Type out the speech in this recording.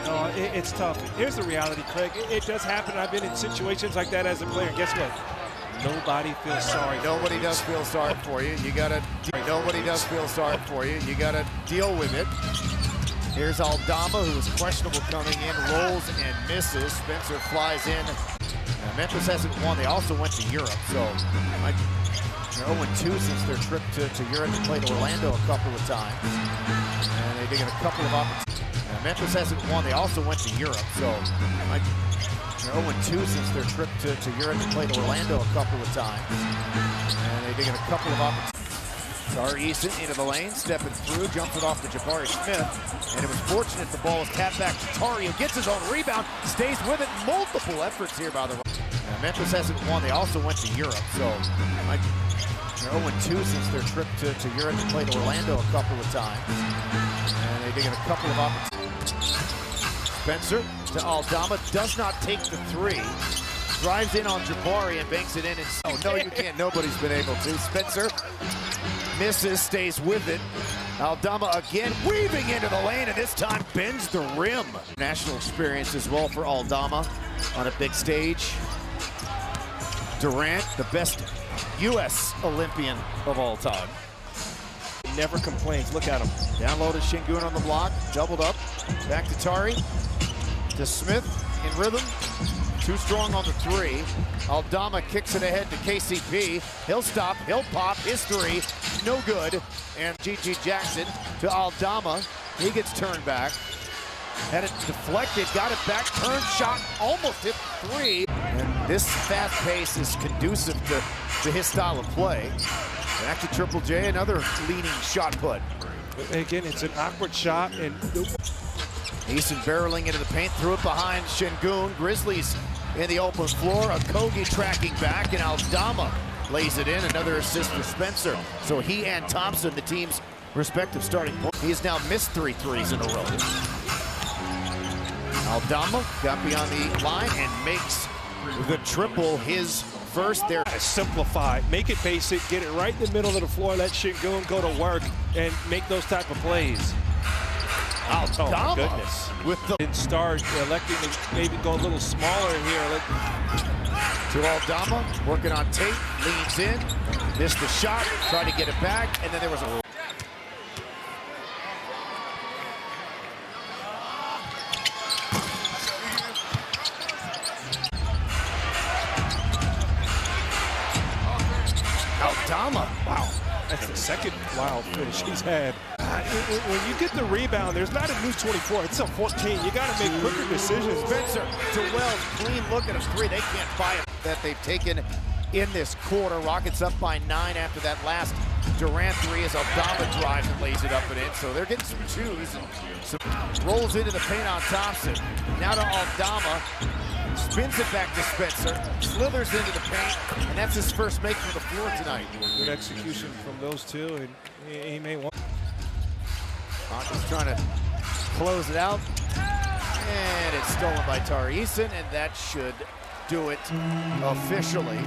No, it's tough. Here's the reality, Craig. It does happen. I've been in situations like that as a player. And guess what? Nobody feels sorry. Nobody does feel sorry for you. You gotta. Nobody does feel sorry for you. You gotta deal with it. Here's Aldama, who was questionable coming in, rolls and misses. Spencer flies in. Memphis hasn't won. They also went to Europe, so they're 0-2 since their trip to Europe. They played Orlando a couple of times, and they did get a couple of opportunities. Memphis hasn't won. They also went to Europe, so they're 0-2 since their trip to Europe. They played Orlando a couple of times, and they did get a couple of opportunities. Eason into the lane, stepping through, jumps it off to Jabari Smith, and it was fortunate the ball was tapped back to Tari, who gets his own rebound, stays with it. Multiple efforts here by the Memphis hasn't won. They also went to Europe, so they're 0-2 since their trip to Europe. They played Orlando a couple of times, and they did get a couple of opportunities. Spencer to Aldama, does not take the three. Drives in on Jabari and banks it in. And oh, no, you can't. Nobody's been able to. Spencer misses, stays with it. Aldama again weaving into the lane, and this time bends the rim. National experience as well for Aldama on a big stage. Durant, the best U.S. Olympian of all time. Never complains. Look at him. Downloaded Şengün on the block, doubled up. Back to Tari, to Smith in rhythm. Too strong on the three. Aldama kicks it ahead to KCP. He'll stop, he'll pop, his three, no good. And G.G. Jackson to Aldama. He gets turned back. Had it deflected, got it back, turned shot, almost hit three. And this fast pace is conducive to his style of play. Back to Triple J, another leaning shot put. But again, it's an awkward shot, and Eason barreling into the paint, threw it behind Şengün. Grizzlies in the open floor. Okogie tracking back, and Aldama lays it in. Another assist for Spencer. So he and Thompson, the team's respective starting point. He has now missed 3 threes in a row. Aldama got beyond the line and makes the triple, his first there. Simplify, make it basic, get it right in the middle of the floor, let Şengün go to work and make those type of plays. Aldama, oh my goodness. With the stars electing to maybe go a little smaller here. To Aldama, working on Tate, leans in, missed the shot, tried to get it back, and then there was a Aldama. Wow, that's the second wild finish he's had. When you get the rebound, there's not a new 24, it's a 14. You got to make quicker decisions. Spencer to Wells, clean look at a three. They can't buy it that they've taken in this quarter. Rockets up by 9 after that last Durant three as Aldama drives and lays it up and in. So they're getting some twos. Rolls into the paint on Thompson. Now to Aldama. Spins it back to Spencer, slithers into the paint, and that's his first make for the floor tonight. Good execution from those two, and he may want. Rockets trying to close it out, and it's stolen by Tari Eason, and that should do it officially.